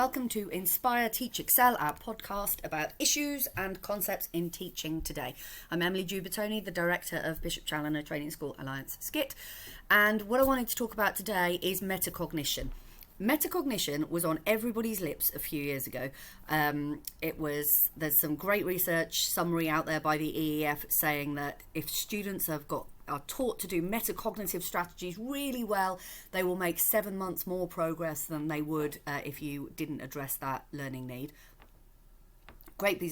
Welcome to Inspire, Teach, Excel, our podcast about issues and concepts in teaching today. I'm Emily Giubertoni, the Director of Bishop Challoner Training School Alliance Skit, and what I wanted to talk about today is metacognition. Metacognition was on everybody's lips a few years ago. There's some great research summary out there by the EEF saying that if students are taught to do metacognitive strategies really well, they will make 7 months more progress than they would if you didn't address that learning need. Great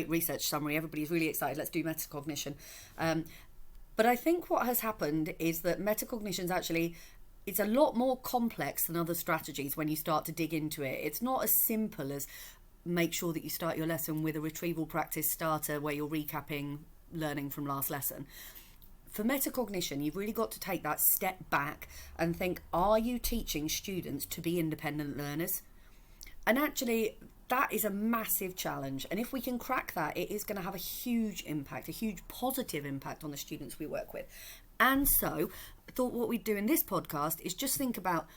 research summary. Everybody's really excited. Let's do metacognition. But I think what has happened is that metacognition is actually, it's a lot more complex than other strategies when you start to dig into it. It's not as simple as make sure that you start your lesson with a retrieval practice starter where you're recapping learning from last lesson. For metacognition, you've really got to take that step back and think, are you teaching students to be independent learners? And actually, that is a massive challenge. And if we can crack that, it is going to have a huge impact, a huge positive impact on the students we work with. And so I thought what we'd do in this podcast is just think about,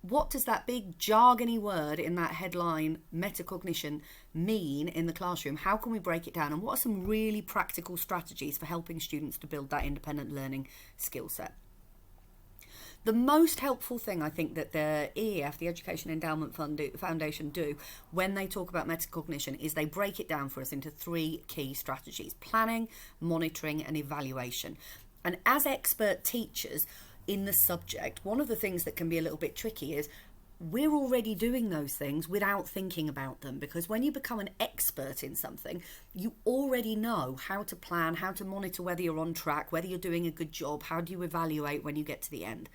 what does that big jargony word in that headline, metacognition, mean in the classroom? How can we break it down? And what are some really practical strategies for helping students to build that independent learning skill set? The most helpful thing I think that the EEF, the Education Endowment Foundation, do when they talk about metacognition is they break it down for us into 3 key strategies: planning, monitoring, and evaluation. And as expert teachers in the subject, one of the things that can be a little bit tricky is we're already doing those things without thinking about them, because when you become an expert in something, you already know how to plan, how to monitor whether you're on track, whether you're doing a good job, how do you evaluate when you get to the end.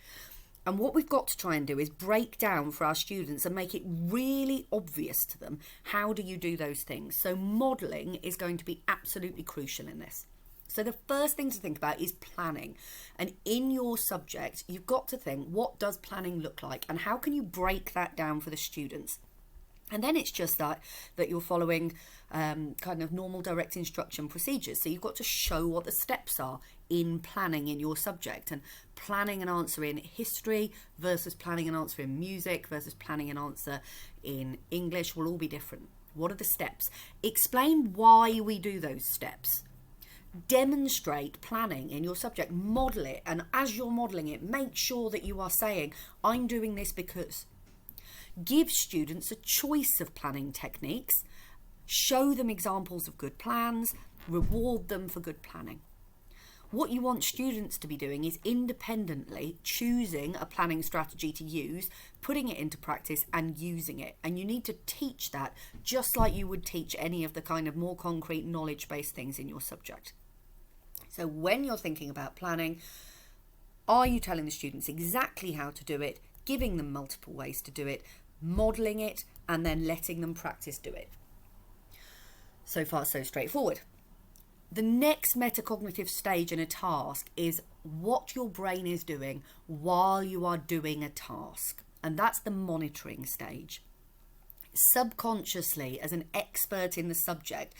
And what we've got to try and do is break down for our students and make it really obvious to them, how do you do those things? So modelling is going to be absolutely crucial in this. So the first thing to think about is planning. And in your subject, you've got to think, what does planning look like? And how can you break that down for the students? And then it's just that you're following kind of normal direct instruction procedures. So you've got to show what the steps are in planning in your subject. And planning an answer in history versus planning an answer in music versus planning an answer in English will all be different. What are the steps? Explain why we do those steps. Demonstrate planning in your subject, model it, and as you're modelling it, make sure that you are saying, I'm doing this because. Give students a choice of planning techniques, show them examples of good plans, reward them for good planning. What you want students to be doing is independently choosing a planning strategy to use, putting it into practice and using it. And you need to teach that just like you would teach any of the kind of more concrete knowledge-based things in your subject. So when you're thinking about planning, are you telling the students exactly how to do it, giving them multiple ways to do it, modelling it, and then letting them practice do it? So far, so straightforward. The next metacognitive stage in a task is what your brain is doing while you are doing a task. And that's the monitoring stage. Subconsciously, as an expert in the subject,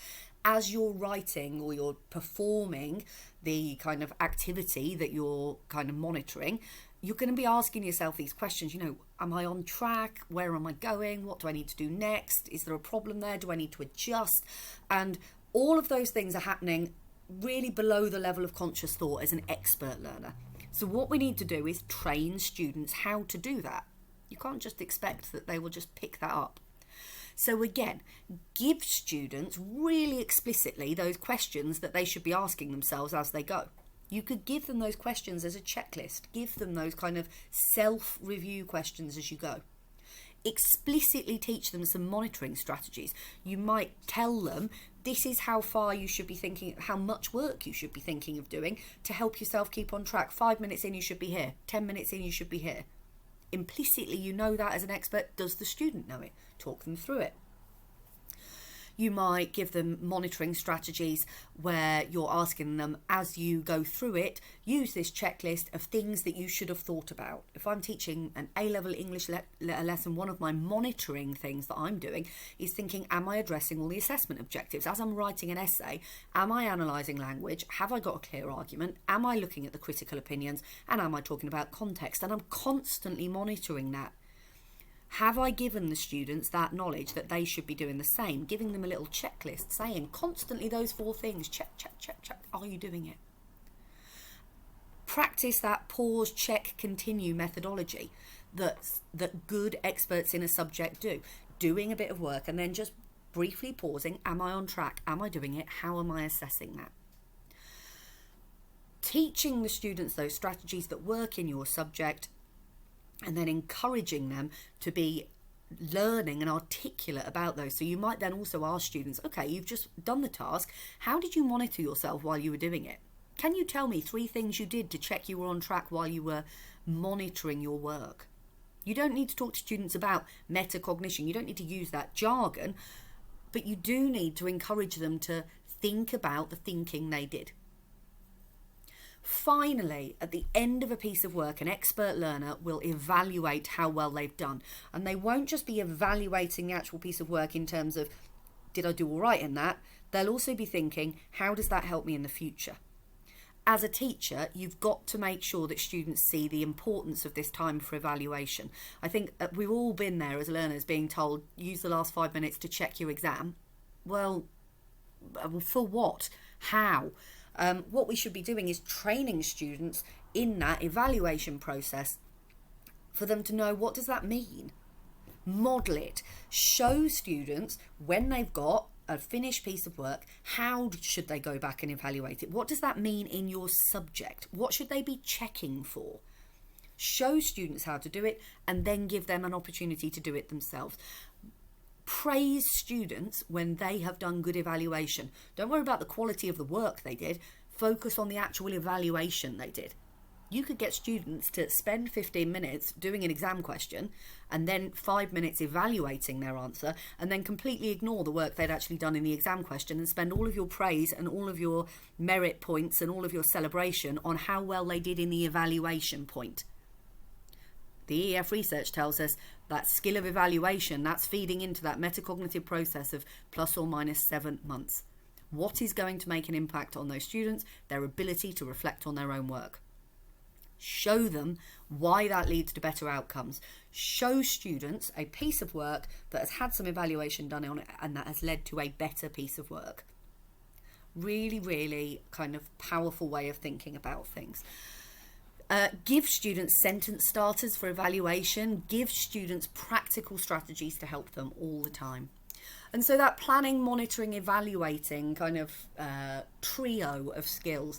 as you're writing or you're performing the kind of activity that you're kind of monitoring, you're going to be asking yourself these questions. Am I on track? Where am I going? What do I need to do next? Is there a problem there? Do I need to adjust? And all of those things are happening really below the level of conscious thought as an expert learner. So what we need to do is train students how to do that. You can't just expect that they will just pick that up. So again, give students really explicitly those questions that they should be asking themselves as they go. You could give them those questions as a checklist. Give them those kind of self-review questions as you go. Explicitly teach them some monitoring strategies. You might tell them this is how far you should be thinking, how much work you should be thinking of doing to help yourself keep on track. 5 minutes in, you should be here. 10 minutes in, you should be here. Implicitly, you know that as an expert. Does the student know it? Talk them through it. You might give them monitoring strategies where you're asking them, as you go through it, use this checklist of things that you should have thought about. If I'm teaching an A-level English lesson, one of my monitoring things that I'm doing is thinking, am I addressing all the assessment objectives? As I'm writing an essay, am I analysing language? Have I got a clear argument? Am I looking at the critical opinions? And am I talking about context? And I'm constantly monitoring that. Have I given the students that knowledge that they should be doing the same? Giving them a little checklist saying constantly those 4 things. Check, check, check, check. Are you doing it? Practice that pause, check, continue methodology that good experts in a subject do. Doing a bit of work and then just briefly pausing. Am I on track? Am I doing it? How am I assessing that? Teaching the students those strategies that work in your subject, and then encouraging them to be learning and articulate about those. So you might then also ask students, okay, you've just done the task. How did you monitor yourself while you were doing it? Can you tell me 3 things you did to check you were on track while you were monitoring your work? You don't need to talk to students about metacognition. You don't need to use that jargon, but you do need to encourage them to think about the thinking they did. Finally, at the end of a piece of work, an expert learner will evaluate how well they've done. And they won't just be evaluating the actual piece of work in terms of, did I do all right in that? They'll also be thinking, how does that help me in the future? As a teacher, you've got to make sure that students see the importance of this time for evaluation. I think we've all been there as learners being told, use the last 5 minutes to check your exam. Well, for what? How? What we should be doing is training students in that evaluation process for them to know, what does that mean? Model it. Show students when they've got a finished piece of work, how should they go back and evaluate it? What does that mean in your subject? What should they be checking for? Show students how to do it and then give them an opportunity to do it themselves. Praise students when they have done good evaluation. Don't worry about the quality of the work they did. Focus on the actual evaluation they did. You could get students to spend 15 minutes doing an exam question and then 5 minutes evaluating their answer, and then completely ignore the work they'd actually done in the exam question and spend all of your praise and all of your merit points and all of your celebration on how well they did in the evaluation point. The EEF research tells us that skill of evaluation, that's feeding into that metacognitive process of plus or minus 7 months. What is going to make an impact on those students? Their ability to reflect on their own work. Show them why that leads to better outcomes. Show students a piece of work that has had some evaluation done on it and that has led to a better piece of work. Really, really kind of powerful way of thinking about things. Give students sentence starters for evaluation. Give students practical strategies to help them all the time. And so that planning, monitoring, evaluating kind of trio of skills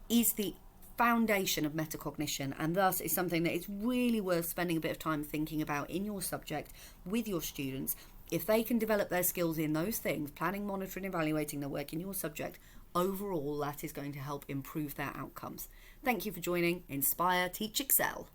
is the foundation of metacognition, and thus is something that is really worth spending a bit of time thinking about in your subject with your students. If they can develop their skills in those things, planning, monitoring, evaluating their work in your subject, overall that is going to help improve their outcomes. Thank you for joining Inspire, Teach, Excel.